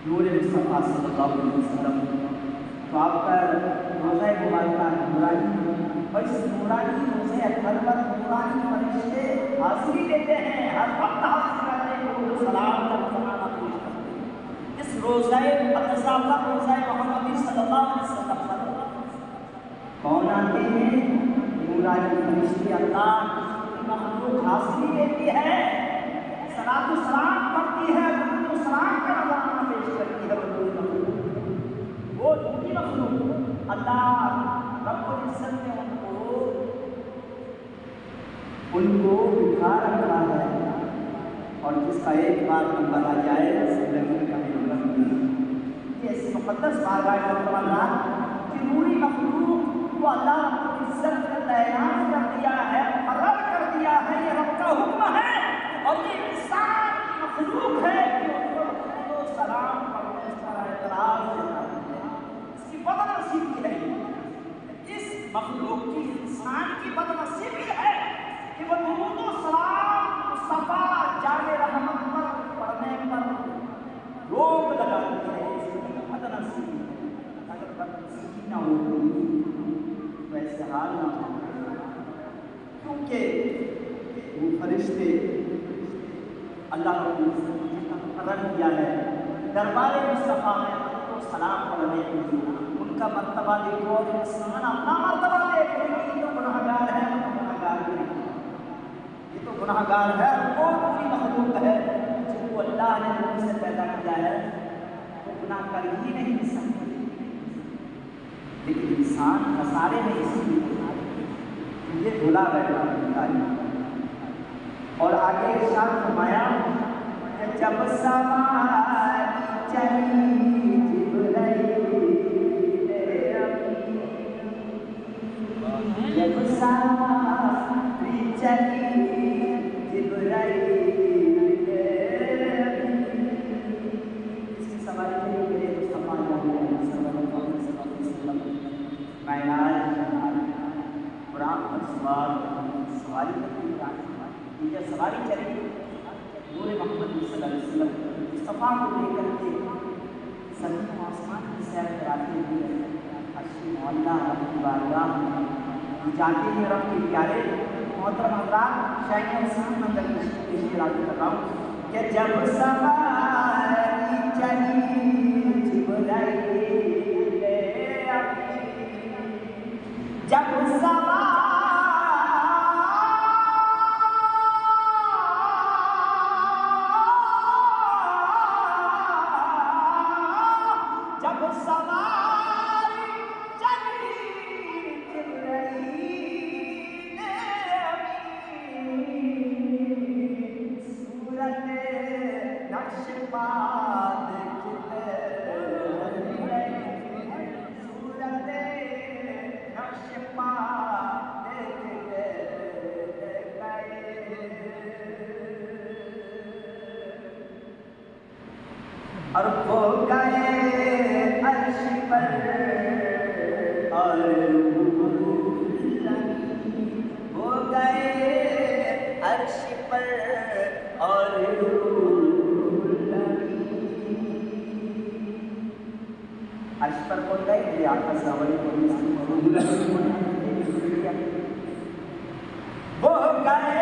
نور مصطفیٰ صلی اللہ علیہ وسلم تو آپ کا روزہ مبارکہ نورانی، اور اس نورانی روزے ہر وقت نورانی فرشتے حاضری دیتے ہیں، ہر وقت حاضری کرتے ہیں، وہ سلام کا زمانہ پیش کرتے ہیں اس روزہ مقدسہ پر، روزہ محمدی صلی اللہ علیہ وسلم پر کون آتے ہیں؟ نورانی فرشتے، اللہ کی مخلوق حاضری دیتی ہے، صلاۃ و سلام پڑھتی ہے، درود و سلام کا نظرانہ پیش کرتی ہے، وہ نوری مخلوق اللہ رب العزت نے ان کو بٹھا رکھا ہے، اور جس کا ایک بار نمبر آ جائے زندگی کا نمبر نہیں۔ یہ ایسی مقدس بارگاہ اللہ کہ نوری مخلوق کو اللہ رب العزت نے تعینات کر دیا ہے، مقرر کر دیا ہے، یہ رب کا حکم ہے، اور یہ انسان کی مخلوق ہے کہ ان کو درود و سلام پڑھنے، اس پر اعتراض دینا ہے، اس کی بدنصیبی ہے، اس مخلوق کی، انسان کی بدنصیبی ہے کہ وہ درود و سلام مصطفیٰ جان رحمت پر پڑھنے پر روک لگاتی ہے، اس کی بدنصیبی ہے۔ اگر بدنصیبی نہ ہوتی تو ایسے حال نہ ہوتا، کیونکہ وہ فرشتے اللہ رب العزت نے مقرر کیا ہے دربار مصطفیٰ میں درود و سلام پڑھنے کے لیے، ان کا مرتبہ دیکھو، اور انسان اپنا مرتبہ دیکھو، یہ تو گناہ گار ہے، وہ گناہ گار نہیں، یہ تو گناہ گار ہے، وہ بھی مخلوق ہے جس کو اللہ نے نور سے پیدا کیا ہے، وہ گناہ کر ہی نہیں سکتے، لیکن انسان خسارے میں اسی لیے یہ بھلا بیٹھا ہوتا ہے۔ اور آگے ارشاد فرمایا کہ جب سواری چلی جبرائیل امی، جب سواری چلی جبرائیل امی، اس کی سواری چلی میرے مصطفیٰ صلی اللہ علیہ وسلم، معراج قرآن پر سواری کرتی، یہ سواری چلی نور محمد صلی اللہ علیہ وسلم مصطفیٰ کو لے کر کے زمین و آسمان کی سیر کراتے ہوئے عرش معلیٰ رب کی بارگاہ میں جاتے ہیں۔ رب کے پیارے محترم حضرات، شاہین حسین مندر کی ارادہ کر رہا ہوں کہ جب سواری چلی جبرائیل امی، جب سواری اور وہ گئے عرش پر اور وہ گئے عرش پر اور عرش پر کون گئے؟ میرے آقا ساوری کو وہ گئے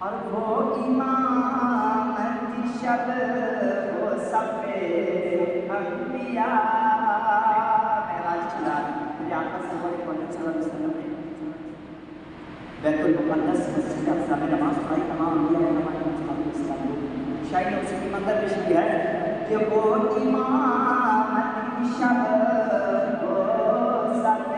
اور وہ امامت شب وہ صفِ انبیاء معراج چلا میرے آقا صلی اللہ علیہ وسلم نے بیت المقدس مسجد اقصی میں نماز پڑھائی، تمام انبیاء ہمارے اسلام کو شاہین نے اسی کی منظر پیش کیا ہے کہ وہ امامت شب وہ صفِ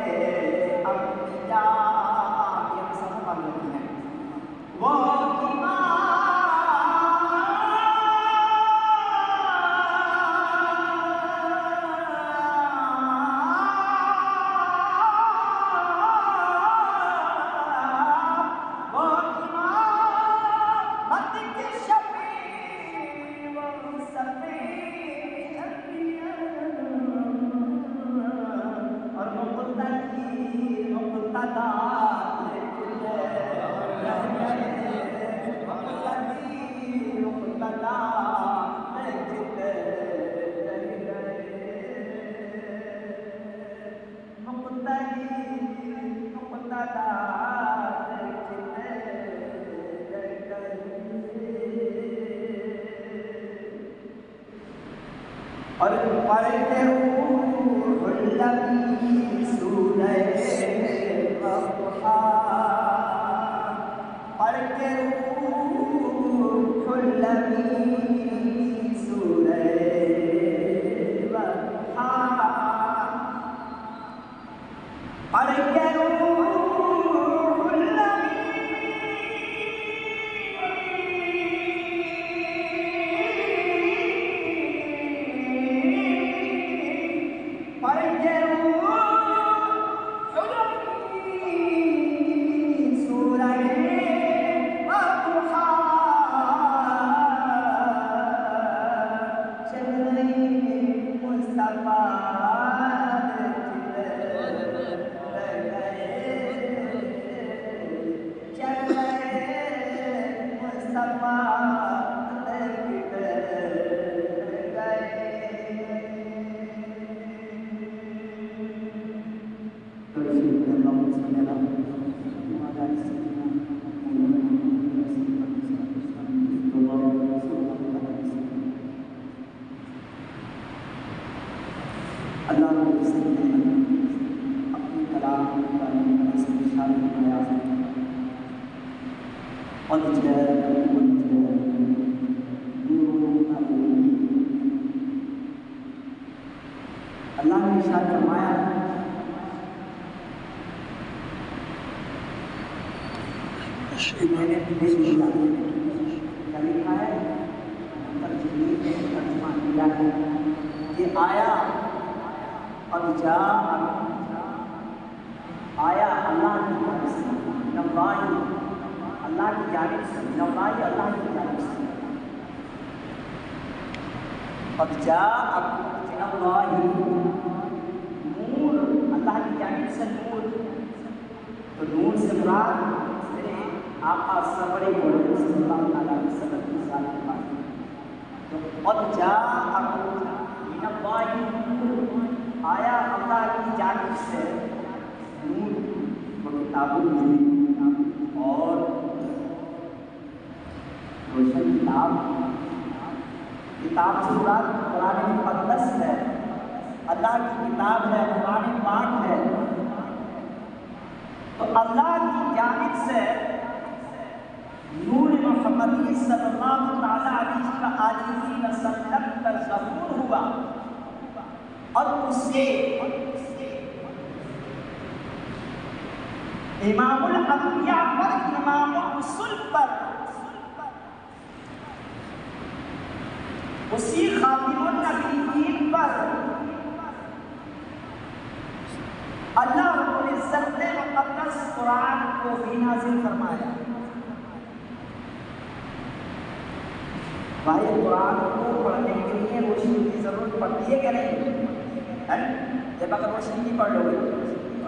اور پڑھتے روح النبی سورہ وضحا، پڑھتے روح النبی سورہ وضحا، پڑھتے روح النبی اللہ نے اپنی کلام کا اشارہ فرمایا، اللہ نے ارشاد فرمایا میں نے کیا لکھا ہے، ترجمہ کیا ہے کہ آیا اللہ کی جانب سے، اللہ کی جانب سے، اللہ کی جانب سے، قد جاءکم من اللہ نور، اللہ کی جانب سے نور، تو نور سے مراد میرے آقا سرور دو صلی اللہ علیہ وسلم کی ذات کی بات ہے، تو قد جاءکم من اللہ نور، آیا اللہ کی جانب سے نور، وہ کتابوں میں اور روشن کتاب سے مراد قرآن مقدس ہے، اللہ کی کتاب ہے، قرآن پاک ہے، تو اللہ کی جانب سے نور محمدی صلی اللہ علیہ وسلم کا ظہور ہوا، اور اسے امام الانبیاء پر، امام الرسل پر، اسی خاتم النبیین پر اللہ رب العزت نے مقدس قرآن کو بھی نازل فرمایا۔ بھائی قرآن کو پڑھنے کے لیے روشنی کی ضرورت پڑتی ہے کہ نہیں؟ جب اگر روشنی نہیں پڑھ لو گے،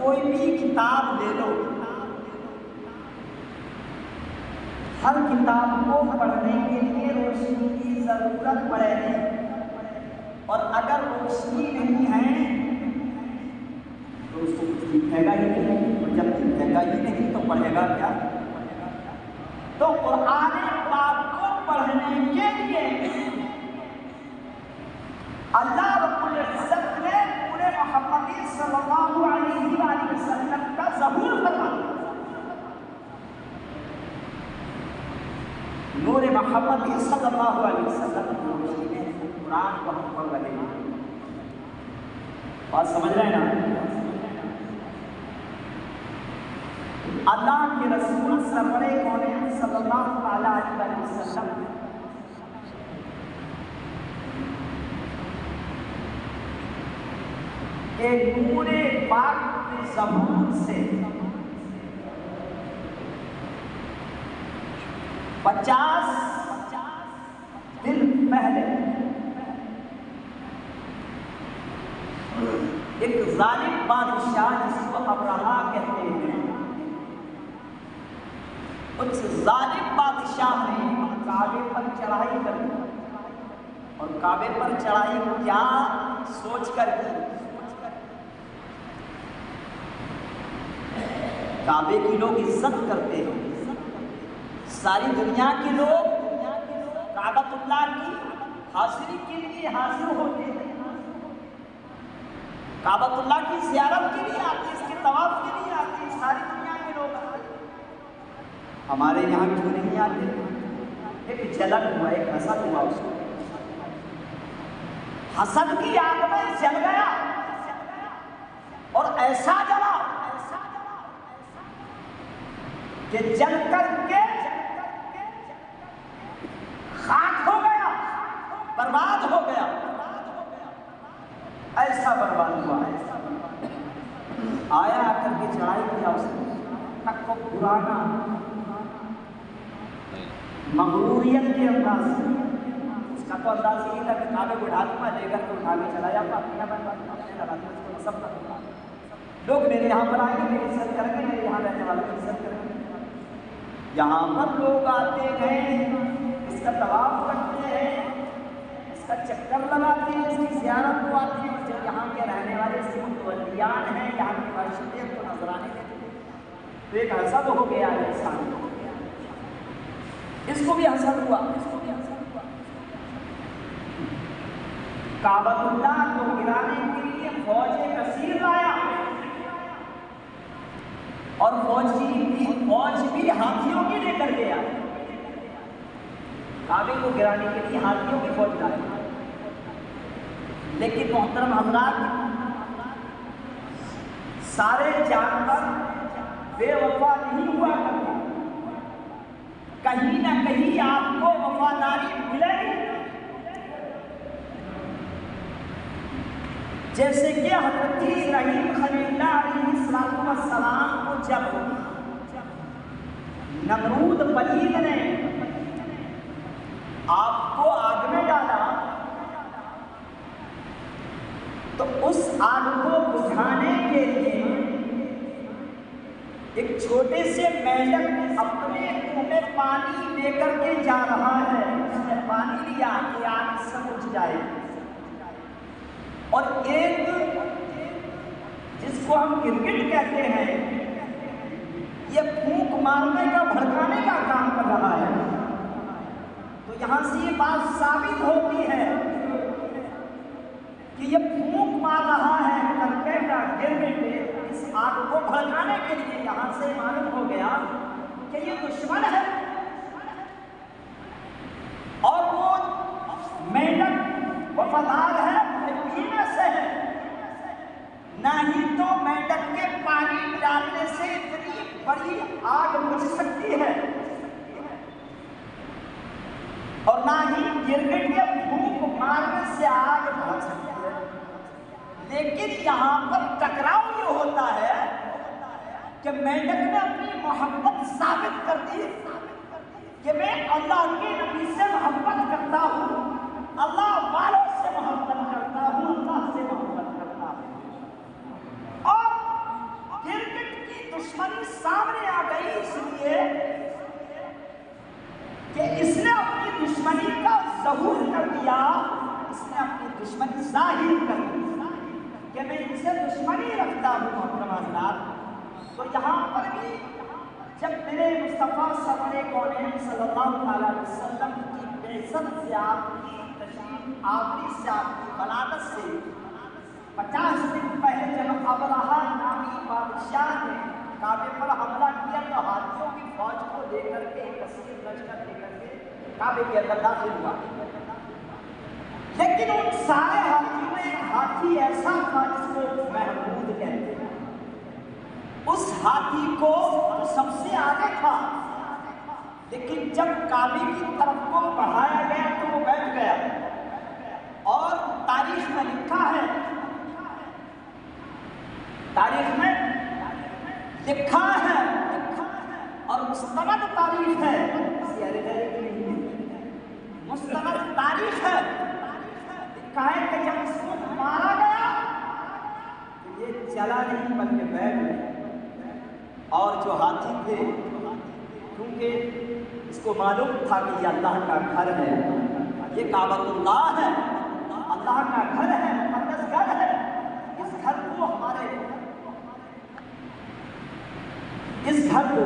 کوئی بھی کتاب لے لو، ہر کتاب کو پڑھنے کے لیے روشنی کی ضرورت پڑے گی، اور اگر روشنی نہیں ہے تو اس کو کچھ دکھے گا ہی نہیں، اور جب دکھے گا ہی نہیں تو پڑھے گا کیا؟ تو قرآن پاک کو پڑھنے کے لیے اللہ رب العزت نے پورے محمدی صلی اللہ علیہ وآلہ وسلم کا ظہور فرمایا۔ نور محمدی صلی اللہ علیہ وسلم کی روشنی میں قرآن کو ہم پڑھ رہے ہیں، بات سمجھ رہے ہیں نا؟ اللہ کے رسول سرور کونین صلی اللہ علیہ وسلم کہ نور پاک کے ظہور سے 50 دن پہلے ایک ظالم بادشاہ جس کو ابرہا کہتے ہیں، اس ظالم بادشاہ نے کعبے پر چڑھائی کری، اور کعبے پر چڑھائی کیا سوچ کر کی کعبے کی لوگ عزت کرتے ہیں، ساری دنیا کے لوگ کعبۃ اللہ کی حاضری کے لیے حاضر ہوتے ہیں، کعبۃ اللہ کی زیارت کے لیے آتے ہیں، اس کے طواف کے لیے آتے ہیں، ساری دنیا کے لوگ آتے ہیں۔ ہمارے یہاں کیوں نہیں آتے؟ ایک جلن ہوا، ایک حسد ہوا، اس کو حسد کی آگ میں جل گیا اور ایسا جلا کہ جل کر کے خاک ہو گیا، برباد ہو گیا، ایسا برباد ہوا، آیا آ کر کے چڑھائی کیا اس نے، تک کو پرانا مغروریت کے انداز سے، اس کا تو انداز یہ تھا کہ کعبے کو اٹھا دوں میں، لے کر کے اٹھا کے چلا جاؤں گا، اپنے لگا دوں اس کو سب کا لوگ میرے یہاں پر آئیں گے، میری عزت کریں گے، میرے یہاں رہنے والوں کی عزت کریں گے۔ یہاں پر لوگ آتے ہیں، اس کا طواف کرتے ہیں، اس کا چکر لگاتے ہیں، اس کی زیارت کو آتے ہیں، جب یہاں کے رہنے والے اس کے متولیان ہیں، یہاں کی معیشتیں کو نظرانے دیتے ہیں، تو ایک حسد ہو گیا ہے انسان کو، اس کو بھی حسد ہوا، کعبۃ اللہ کو گرانے کے لیے فوج کثیر لایا، اور فوج بھی ہاتھیوں کی لے کر گیا، کعبے کو گرانے کے لیے ہاتھیوں کی فوج لائی، لیکن محترم حضرات، سارے جانور بے وفا نہیں ہوا کرتے، کہیں نہ کہیں آپ کو وفاداری ملے گی، جیسے کہ حضرت ابراہیم خلیل اللہ علیہ السلام کو جب نمرود پلید نے آپ کو آگ میں ڈالا تو اس آگ کو بجھانے کے لیے ایک چھوٹے سے میڈک اپنے منہ میں پانی لے کر کے جا رہا ہے، اس نے پانی لیا کہ آگ سے بجھ جائے، اور ایک جس کو ہم گرگٹ کہتے ہیں، یہ پھونک مارنے کا بھڑکانے کا کام کر رہا ہے، تو یہاں سے یہ بات ثابت ہوتی ہے کہ یہ پھونک مار رہا ہے کرکٹ کا گرگٹ اس آگ کو بھڑکانے کے لیے، یہاں سے معلوم ہو گیا کہ یہ دشمن ہے، اور وہ میڈک وفادار ہے، پینے سے ہے، نہ ہی تو میڈک کے پانی ڈالنے سے اتنی بڑی آگ بجھ سکتی ہے، اور نہ ہی گرگٹ کے پھونک مارنے سے آگ بجھ سکتی ہے، لیکن یہاں پر ٹکراؤ یہ ہوتا ہے کہ میڈک نے اپنی محبت ثابت کر دی کہ میں اللہ کے نبی سے محبت کرتا ہوں، اللہ والوں سے محبت کرتا ہوں، اللہ سے محبت کرتا ہوں، اور گرگٹ کی دشمنی سامنے آ گئی، اس لیے کہ اس نے اپنی دشمنی کا ظہور کر دیا، اس نے اپنی دشمنی ظاہر کر دی کہ میں ان سے دشمنی رکھتا ہوں۔ محترم حضرات، تو یہاں پر بھی جب میرے مصطفیٰ سرور کونین صلی اللہ علیہ وسلم کی بعثت سے، آپ کی تشریف آوری سے، آپ کی ولادت سے 50 دن پہلے جب ابرہہ نامی بادشاہ نے کعبے پر حملہ کیا تو ہاتھیوں کی فوج کو لے کر کے کثیر لشکر لے کر کے کعبے کے اندر داخل ہوا، لیکن ان سارے ہاتھیوں میں ایک ہاتھی ایسا تھا جس کو محمود کہتے ہیں، اس ہاتھی کو سب سے آگے تھا، لیکن جب کعبے کی طرف کو بڑھایا گیا تو وہ بیٹھ گیا، اور تاریخ میں لکھا ہے، تاریخ میں لکھا ہے اور مستند تاریخ ہے، مستند تاریخ ہے، لکھا ہے کہ جب اس کو مارا گیا تو یہ چلا نہیں بلکہ بیٹھ گیا، اور جو ہاتھی تھے کیونکہ اس کو معلوم تھا کہ یہ اللہ کا گھر ہے، یہ کعبۃ اللہ ہے، اللہ کا گھر ہے، مقدس گھر ہے، اس گھر کو ہمارے اس گھر کو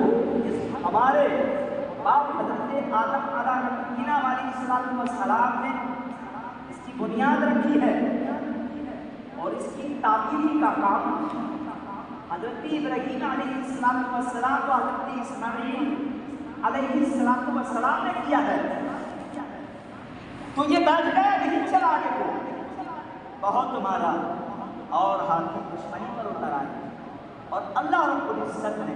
ہمارے باپ حضرت آدم علیہ السلام نے اس کی بنیاد رکھی ہے، اور اس کی تعمیری کا کام حضرت ابراہیم علیہ السلام و حضرت اسماعیل علیہ السلام نے کیا ہے۔ تو یہ بیٹھ گیا نہیں چلا آگے کو، بہت مارا اور ہاتھی دشمنی پر اتر آئے، اور اللہ رب العزت نے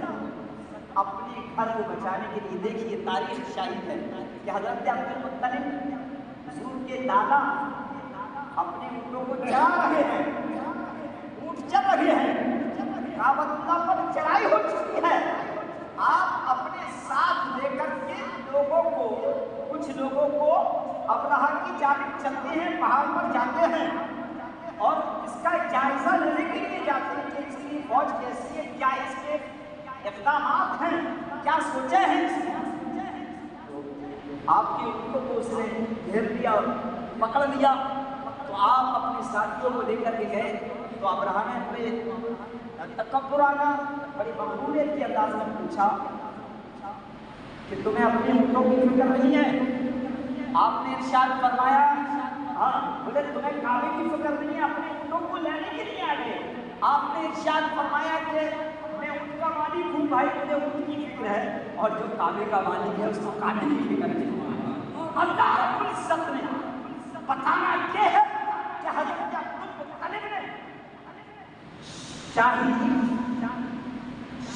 اپنے گھر کو بچانے کے لیے، دیکھیے تاریخ شاہد ہے کہ حضرت عبد المطلب حضور کے دادا اپنے اونٹوں کو چلا رہے ہیں، اونٹ چل رہے ہیں، کعبۃ اللہ پر چڑھائی ہو چکی ہے، آپ اپنے ساتھ لے کر کے کچھ لوگوں کو ابرہہ کی جانب چلتے ہیں، پہاڑ پر جاتے ہیں اور اس کا جائزہ لینے کے لیے جاتے ہیں کہ اس کی فوج کیسی ہے، کیا اس کے اقدامات ہیں، کیا سوچے ہیں اس کی۔ آپ کے اونٹوں کو اس نے گھیر لیا، پکڑ لیا، تو آپ اپنے ساتھیوں کو لے کر کے گئے، تو ابرہہ نے بڑے تکبرانہ، بڑی مغروریت کے انداز میں پوچھا کہ تمہیں اپنے اونٹوں کی فکر نہیں ہے؟ آپ نے ارشاد فرمایا، ہاں بولے تمہیں کعبے کی فکر نہیں ہے، اپنے اونٹوں کو لینے کے لیے آگے۔ آپ نے ارشاد فرمایا کہ میں اونٹ کا مالک ہوں بھائی، مجھے اونٹ کی فکر ہے، اور جو کعبے کا مالک ہے اس کو کعبے کی فکر ہے۔ اللہ رب العزت نے بتانا یہ ہے کہ حضرت عبد المطلب نے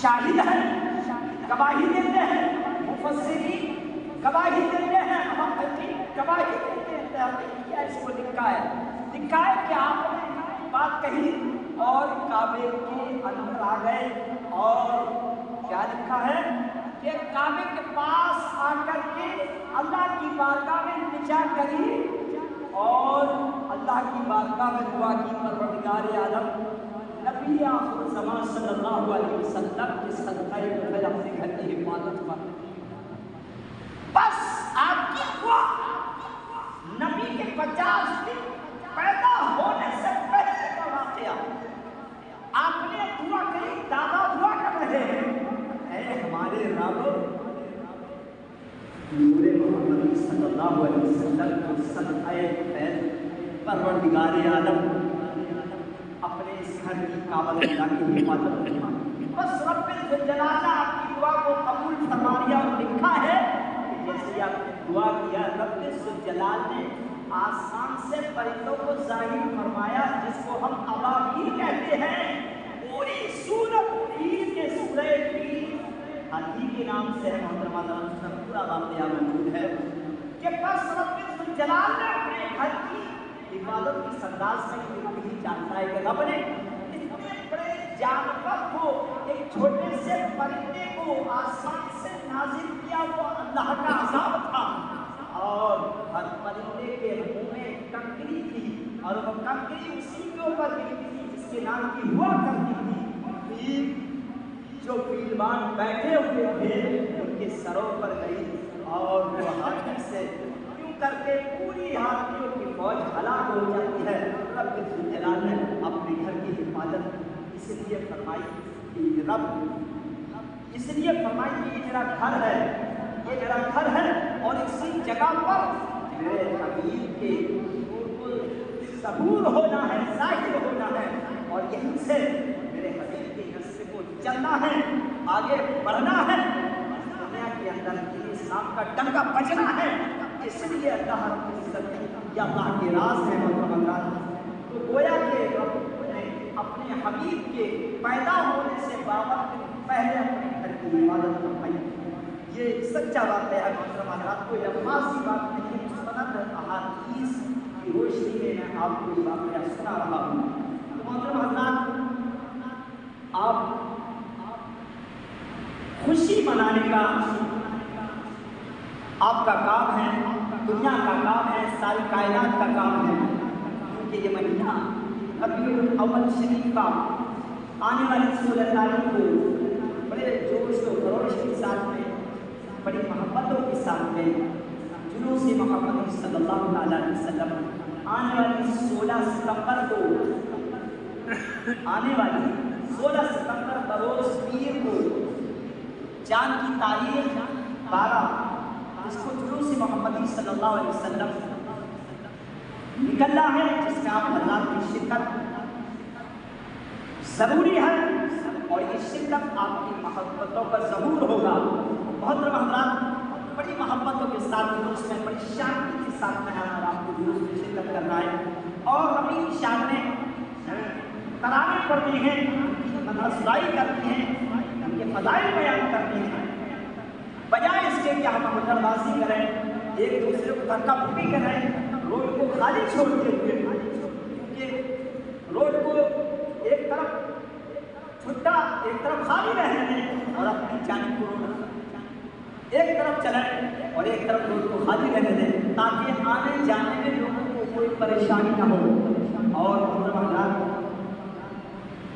شاہد ہے، گواہی دیتے ہیں، مفسرین گواہی دیتے ہیں، محققین گواہی دیتے ہیں، کیا اس کو لکھا ہے کہ آپ نے بات کہی اور کعبے کے اندر آ گئے، اور کیا لکھا ہے کہ کعبے کے پاس آ کر کے اللہ کی بارگاہ میں التجا کری اور اللہ کی بارگاہ میں دعا کی، پروردگار عالم نبی آخر زمان صلی اللہ علیہ وسلم کے صدقہ بغیر اپنے گھر کی حفاظت پر، بس آپ کی دعا نبی کے 50 دن پیدا ہونے سے پہلے کا واقعہ، آپ نے دعا کری، دادا دعا کر رہے ہیں، اے ہمارے رب نور محمد صلی اللہ علیہ وسلم کو صدقہ خیر پروردگار عالم اپنے اس گھر کی کعبۃ اللہ کی حفاظت فرما۔ بس رب الجلال نے آپ کی دعا کو قبول فرما لیا، اور لکھا ہے کہ جیسے آپ نے دعا کیا، رب الجلال نے آسمان سے پرندوں کو ظاہر فرمایا، جس کو ہم ابابیل کہتے ہیں۔ پوری سورت فیل کے سورہ فیل ہاتھی کے نام سے ہے، محترمہ نام پورا واقعہ موجود ہے کہ بس رب الجلال نے اپنے گھر کی حفاظت کی انداز میں یہی جانتا ہے کہ رب نے اتنے بڑے جانور کو، ایک چھوٹے سے پرندے کو آسمان سے نازل کیا، وہ اللہ کا عذاب تھا، اور ہر پرندے کے منہ میں کنکری تھی، اور وہ کنکری اسی کے اوپر گرتی تھی جس کے نام کی ہوا کرتی تھی۔ جو پیلبان بیٹھے ہوئے تھے ان کے سروں پر گئی، اور وہ ہاتھی سے کر کے پوری ہاتھیوں کی فوج ہلاک ہو جاتی ہے۔ رب الجلال نے اپنے گھر کی حفاظت اس لیے فرمائی کہ اس لیے فرمائی کہ یہ میرا گھر ہے، یہ میرا گھر ہے، اور اسی جگہ پر میرے حبیب کے ظہور ہونا ہے، ظاہر ہونا ہے، اور یہیں سے میرے حبیب کے رستے کو چلنا ہے، آگے بڑھنا ہے، دنیا کے اندر اسلام کا ڈنکا بجنا ہے۔ اس لیے اللہ رب العزت نے، یا اللہ کے راز ہے محترم، تو گویا کہ رب نے اپنے حبیب کے پیدا ہونے سے باوقت پہلے اپنے گھر کی عبادت فرمائی۔ یہ سچا واقعہ ہے محترم حضرات، کوئی الفاظ کی بات نہیں، مستند احادیث کی روشنی میں میں آپ کو یہ واقعہ سنا رہا ہوں۔ تو محترم حضرات، آپ خوشی منانے کا آپ کا کام ہے، دنیا کا کام ہے، ساری کائنات کا کام ہے، کیونکہ یہ مہینہ ربیع الاول شریف کا آنے والی 16 تاریخ کو بڑے جوش و خروش کے ساتھ میں، بڑی محبتوں کے ساتھ میں، جلوس محمد صلی اللہ علیہ وسلم آنے والی 16 ستمبر کو، آنے والی 16 ستمبر بروز پیر کو چاند کی تاریخ 12، اس کو جلوس محمدی صلی اللہ علیہ وسلم نکلنا ہے، جس میں آپ حضرات کی شرکت ضروری ہے، اور یہ شرکت آپ کی محبتوں کا ظہور ہوگا۔ محترم حضرات، بڑی محبتوں کے ساتھ جلوس میں بڑی شانتی کے ساتھ میں اور آپ کو جلوس میں شرکت کرنا ہے، اور اپنی شان میں ترانے پڑھتے ہیں، مدحسرائی کرتی ہیں، ان کے فضائل بیان کرتے ہیں، بجائے اس کے کہ ہم حضر بازی کریں، ایک دوسرے کو دھکا مکی کریں، روڈ کو خالی چھوڑتے ہوئے، کیونکہ روڈ کو ایک طرف چھٹا ایک طرف خالی رہنے دیں اور اپنی جانب کو روڈ ایک طرف چلیں اور ایک طرف روڈ کو خالی رہنے دیں، تاکہ آنے جانے میں لوگوں کو کوئی پریشانی نہ ہو۔ اور محترم حضرات،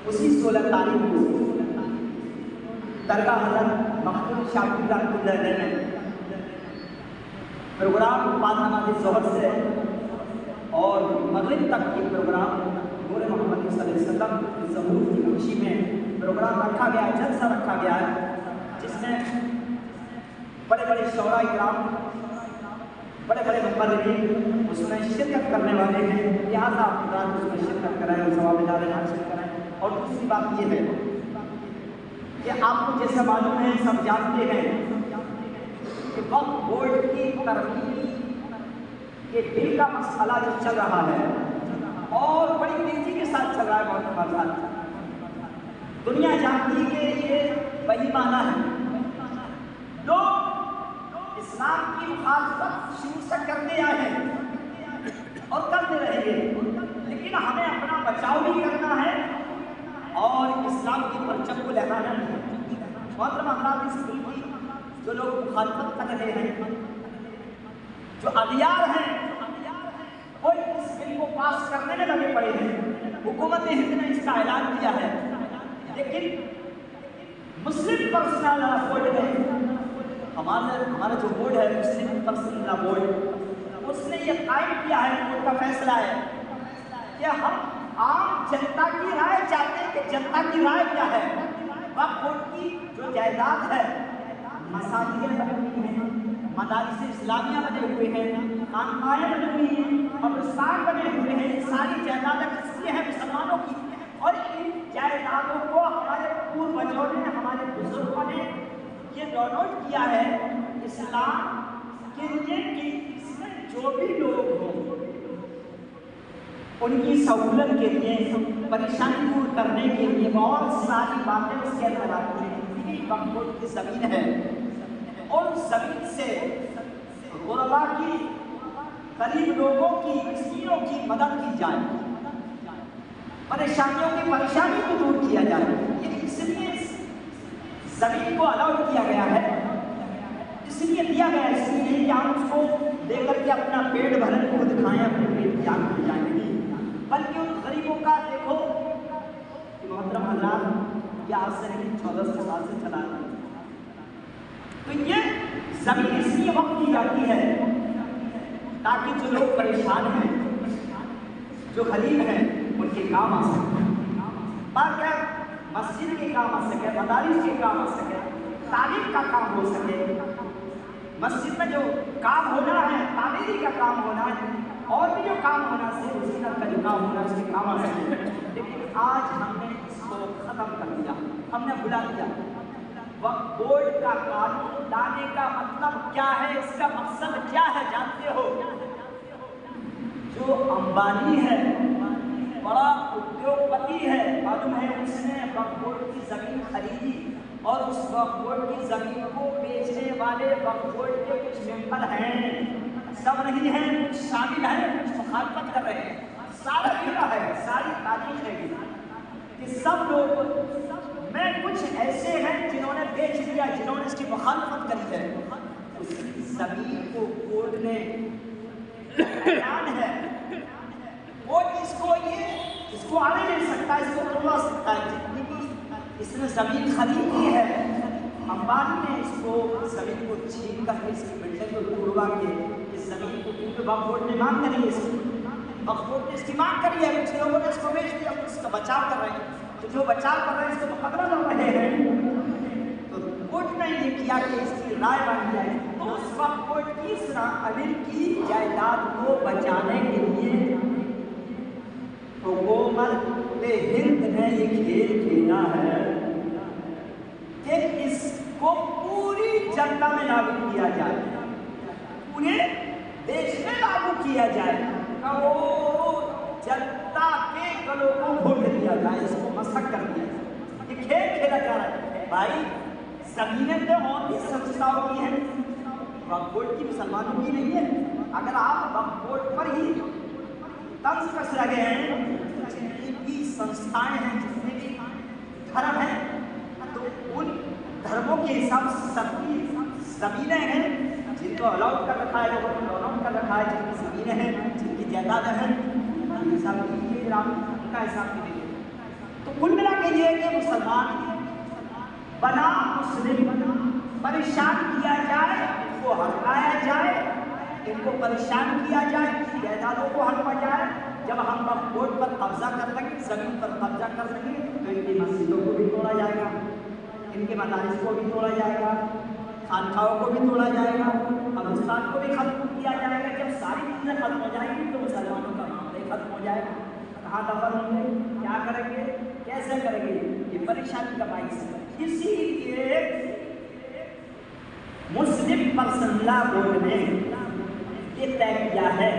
اسی 16 تاریخ کو درگاہ حضرت مخدوم شاکر رحمۃ اللہ علیہ نے پروگرام بعد نماز ظہر سے اور مغرب تک کی پروگرام نور محمد صلی اللہ علیہ وسلم کی ظہور کی خوشی میں پروگرام رکھا گیا، جلسہ رکھا گیا ہے، جس میں بڑے بڑے شعراء کرام، بڑے بڑے مقررین اس میں شرکت کرنے والے ہیں، لہٰذا آپ اس میں شرکت کرائیں اور ثواب دار حاصل کریں۔ اور دوسری بات یہ ہے کہ آپ کو جیسا معلوم ہے، سب جانتے ہیں کہ وقف بورڈ کی ترقی کے بل کا مسئلہ جو چل رہا ہے اور بڑی تیزی کے ساتھ چل رہا ہے، بہت مزہ دنیا جانتی ہے کہ یہ بےایمانہ ہے، لوگ اسلام کی مخالفت شروع سے کرتے آئے ہیں اور کرتے رہیں گے، لیکن ہمیں اپنا بچاؤ بھی کرنا ہے اور اسلام کی پرچم کو لہرانا نہیں ہے۔ محترم حضرات، اس بل کی جو لوگ مخالفت کر رہے ہیں، جو اغیار ہیں، وہ اس بل کو پاس کرنے میں لگے پڑے ہیں۔ حکومت ہند نے اس کا اعلان کیا ہے، لیکن مسلم پرسنل لا بورڈ نے ہمارا جو بورڈ ہے مسلم پرسنل لا بورڈ، اس نے یہ قائم کیا ہے، کورٹ کا فیصلہ ہے کہ ہم عام جنتا کی رائے چاہتے ہیں کہ جنتا کی رائے کیا ہے۔ وقف بورڈ کی جو جائیداد ہے، مساجد بنے ہوئی ہیں، مدارس اسلامیہ بنے ہوئے ہیں، خانقاہیں بنے ہوئی ہیں، قبرستان بنے ہوئے ہیں، یہ ساری جائیدادیں کس کی ہیں؟ مسلمانوں کی۔ اور ان جائیدادوں کو ہمارے پوروجوں نے، ہمارے بزرگوں نے یہ ڈونیٹ کیا ہے اسلام کے لیے کہ اس میں جو بھی لوگ ہوں ان کی سہولت کے لیے، پریشانی دور کرنے کے لیے بہت ساری باتیں اس کے اندر آتی ہیں۔ وقف بورڈ کی زمین ہے، اور زمین سے غربا کی، غریب لوگوں کی، مسکینوں کی مدد کی جائے، پریشانیوں کی پریشانی کو دور کیا جائے، یہ اس لیے زمین کو الاؤ کیا گیا ہے، اس لیے دیا گیا، اس لیے کہ ہم اس کو دے کر کے اپنا پیٹ بھرن کو دکھائیں، اپنے پیٹ جان کو جائیں گے، بلکہ ان غریبوں کا دیکھو کہ محترم حضرات، یہ آج سے نہیں 1400 سال سے چلا ہے، تو یہ زمین اس لیے وقف کی جاتی ہے تاکہ جو لوگ پریشان ہیں، جو غریب ہیں، ان کے کام آ سکے، باقی مسجد کے کام آ سکے، مدارس کے کام آ سکے، تعلیم کا کام ہو سکے، مسجد میں جو کام ہونا ہے، تعلیمی کا کام ہونا ہے، اور بھی جو کام ہونا ہے، وزارت کا جو کام ہونا ہے، اس کے کام آ سکے۔ لیکن آج ہم نے اس کو ختم کر دیا، ہم نے بھلا دیا۔ وقف بورڈ کا قانون لانے کا مطلب کیا ہے، اس کا مقصد کیا ہے جانتے ہو؟ جو امبانی ہے، بڑا ادیوگ پتی ہے، معلوم ہے اس نے وقف بورڈ کی زمین خریدی، اور اس وقف بورڈ کی زمین کو بیچنے والے وقف بورڈ کے کچھ ممبر ہیں، سب نہیں ہیں، کچھ شامل ہیں، کچھ مخالفت کر رہے ہیں، سارا گرا ہے، ساری تاریخ ہے کہ سب لوگ میں کچھ ایسے ہیں جنہوں نے بیچ دیا، جنہوں نے اس کی مخالفت کری ہے۔ اس زمین کو کورٹ نے اعلان ہے، وہ اس کو آنے نہیں سکتا، اس کو توڑوا سکتا ہے، جتنی بھی اس نے زمین خریدی ہے، امبانی نے اس کو زمین کو چھین کر اس کی بلڈنگ کو توڑوا کے اس زمین کو، کیونکہ وقف بورڈ نے مانگ کری ہے، وقف بورڈ نے اس کی مانگ کری ہے، کچھ لوگوں نے اس کو بیچ دیا، اس کا بچاؤ کر رہے ہیں، تو جو بچاؤ کر رہے ہیں اس کو مقدمہ لڑ رہے ہیں، تو کورٹ نے کیا کہ اس کی رائے بن جائے، تو اس وقت وہ تیسرا امیر کی جائیداد کو بچانے کے لیے حکومت ہند نے یہ کھیل کھیلا ہے کہ اس کو پوری جنتا میں لاگو کیا جائے، پورے دیش میں لاگو کیا جائے، کروڑوں جنتا کے گلوں کو گھونٹ دیا جائے، اس کو مسخ کر دیا جائے۔ یہ کھیل کھیلا جا رہا ہے بھائی، زمینیں تو اور بھی سنستھاؤں کی ہیں، وقف بورڈ کی مسلمانوں کی نہیں ہے۔ اگر آپ وقف بورڈ پر ہی طنز کس لگے ہیں، جتنی بھی سنستھائیں ہیں، جتنے بھی دھرم ہیں، تو ان دھرموں کے حساب سے سب کی زمینیں ہیں، جن کو الاؤڈ کر رکھا ہے، گورنمنٹ الاؤڈ کر رکھا ہے، جن کی زمینیں ہیں، جن کی جائیدادیں ہیں، حساب کیجیے، پھر آپ ان کا حساب کیجیے۔ تو کل ملا کے یہ ہے کہ مسلمان بنا مسلم پریشان کیا جائے، ان کو ہٹایا جائے، ان کو پریشان کیا جائے، جائیدادوں کو ہٹایا جائے۔ جب ہم وقف بورڈ پر قبضہ کر لیں گے، زمین پر قبضہ کر لیں گے، تو ان کی مسجدوں کو بھی توڑا جائے گا، ان کے مدارس کو بھی توڑا جائے گا، خانقاہوں کو بھی توڑا جائے گا، قبرستان کو بھی ختم کیا جائے گا۔ جب ساری چیزیں ختم ہو جائیں گی تو مسلمانوں کا معاملہ ختم ہو جائے گا۔ کہاں دفن ہوں گے، کیا کریں گے، کیسے کریں گے، یہ پریشانی کا باعث ہے۔ اسی لیے مسلم پرسنل لا بورڈ نے یہ طے کیا ہے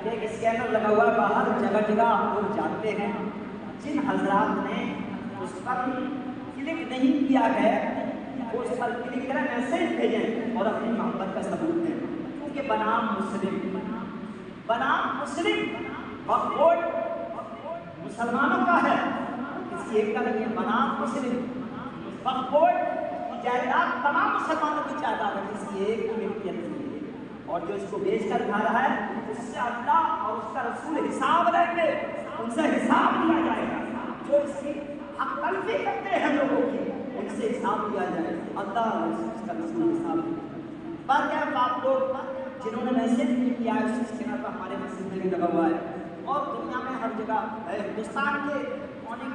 کہ ایک اسکینر لگا ہوا ہے باہر، جگہ جگہ آپ لوگ جانتے ہیں، جن حضرات نے اس پر کلک نہیں کیا ہے وہ اس پر کلک کریں، میسیج بھیجیں اور اپنی محبت کا ثبوت دیں، کیونکہ بنام مسلم وقف بورڈ مسلمانوں کا ہے، کسی ایک کا نہیں ہے۔ بنام مسلم وقف بورڈ کی جائیداد تمام مسلمانوں کی جائیداد ہے، کسی ایک کی ملکیت نہیں ہے، اور جو اس کو بیچ کر کھا رہا ہے اس سے اللہ اور اس کا رسول حساب لیں گے، ان سے حساب لیا جائے گا۔ جو اس کی حق تلفی کرتے ہیں لوگوں کی، ان سے حساب لیا جائے گا، اللہ اور اس کا رسول حساب لیں گے۔ بات کیا ہے، آپ لوگ جنہوں نے میسیج نہیں کیا ہے، اس چینل پر ہمارے میسیج میں بھی لگا ہوا ہے، اور دنیا میں ہر جگہ ہندوستان کے کونے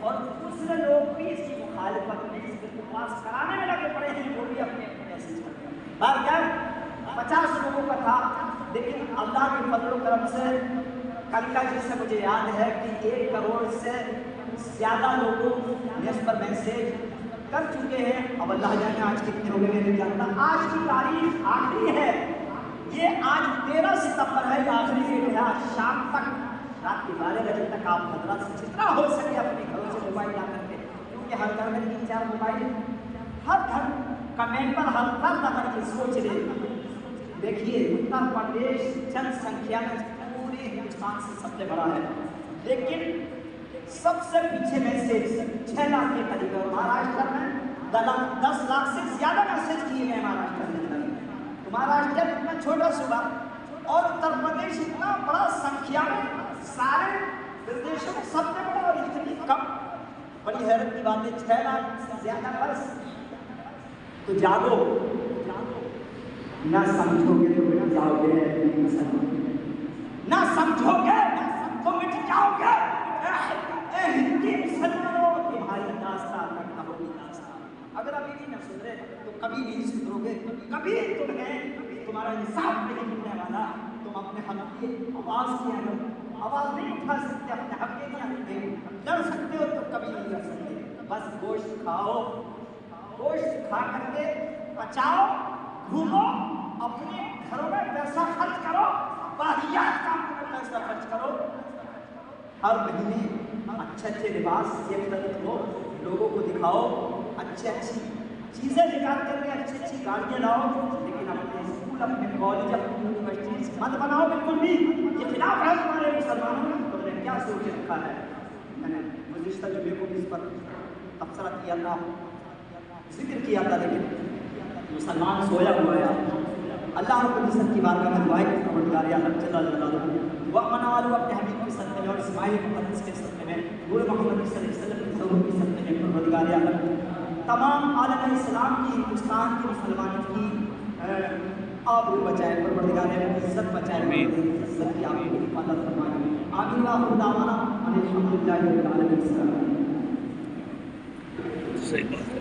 اور دوسرے لوگ بھی اس کی مخالفت میں اس بل کو پاس کرانے میں لگے پڑے ہیں، وہ بھی اپنے اپنے میسیج کر رہے ہیں۔ بات کیا ہے، 50 لوگوں کا تھا، لیکن اللہ کے فضل و کرم سے کل کا جس سے مجھے یاد ہے کہ 1 کروڑ سے زیادہ لوگوں نے اس پر میسیج کر چکے ہیں۔ اب اللہ جانے آج کتنے ہو گئے میں نہیں جانتا، آج کی تاریخ آخری ہے، یہ آج 13 ستمبر ہے، یہ آخری ڈیٹ ہے۔ آج شام تک، رات کے 12 بجے تک آپ حضرات سے جتنا ہو سکے اپنے گھروں سے موبائل لا کر کے، کیونکہ ہر گھر میں 3-4 موبائل، ہر گھر کمنٹ پر ہر فرد اگر یہ سوچ لے، دیکھیے اتر پردیش جن سنکھیا میں پورے ہندوستان سے سب سے بڑا ہے، لیکن سب سے پیچھے میسیج 6 لاکھ کے قریب ہے۔ مہاراشٹر میں 10 لاکھ سے زیادہ میسیج کیے گئے مہاراشٹر میں۔ تو مہاراشٹر اتنا چھوٹا صوبہ اور اتر پردیش اتنا بڑا سنکھیا میں، سارے پردیشوں میں سب سے بڑا، اور اتنی کم، بڑی حیرت کی بات ہے 6 لاکھ سے زیادہ بس۔ تو جاگو، نہ سمجھو گے تو مٹ جاؤ گے، نہ سمجھو گے تو مٹ جاؤ گے۔ اے ہندی مسلمانوں، تمہاری داستان کا کبھی داستان، اگر ابھی بھی نہ سدھرے تو کبھی نہیں سدھرو گے، کبھی تمہارا انصاف نہیں ملنے والا۔ تم اپنے حق کی آواز کیا کرو، آواز نہیں اٹھا سکتے، اپنے حق کے لیے رکھتے، لڑ سکتے ہو تو کبھی نہیں لڑ سکتے۔ بس گوشت کھاؤ، گوشت کھا کر کے بچاؤ، گھومو، اپنے گھروں میں پیسہ خرچ کرو، باہیات کام میں پیسہ خرچ کرو، ہر مہینے اچھے لباس سے خرید لو، لوگوں کو دکھاؤ، اچھی چیزیں نکال کر کے اچھی گاڑیاں لاؤ، لیکن اپنے اسکول، اپنے کالج، اپنی یونیورسٹیز مت بناؤ بالکل بھی۔ یہ خلاف ہے تمہارے مسلمانوں نے، تم نے کیا سوچ رکھا ہے۔ میں نے گزشتہ جمعے کو بھی اس پر تبصرہ کیا تھا، ذکر کیا تھا، لیکن مسلمان سویا ہوا ہے۔ اللہ رب العزت کی بارگاہ میں دعا ہے کہ پروردگار عالم جل جلالہ ومن والو اپنے حبیب کے صدقے میں اور اسماعیل مقدس کے صدقے میں، نور محمد صلی اللہ علیہ وسلم کے ظہور کے صدقے میں، پروردگار عالم تمام عالم اسلام کی، ہندوستان کی مسلمانوں کی آبرو بچائے، پروردگار عالم عزت بچائے، عزت کی آپ کی حفاظت فرمائے۔ آمین وآخر دعوانا الحمدللہ رب العالمین۔ صحیح بات ہے۔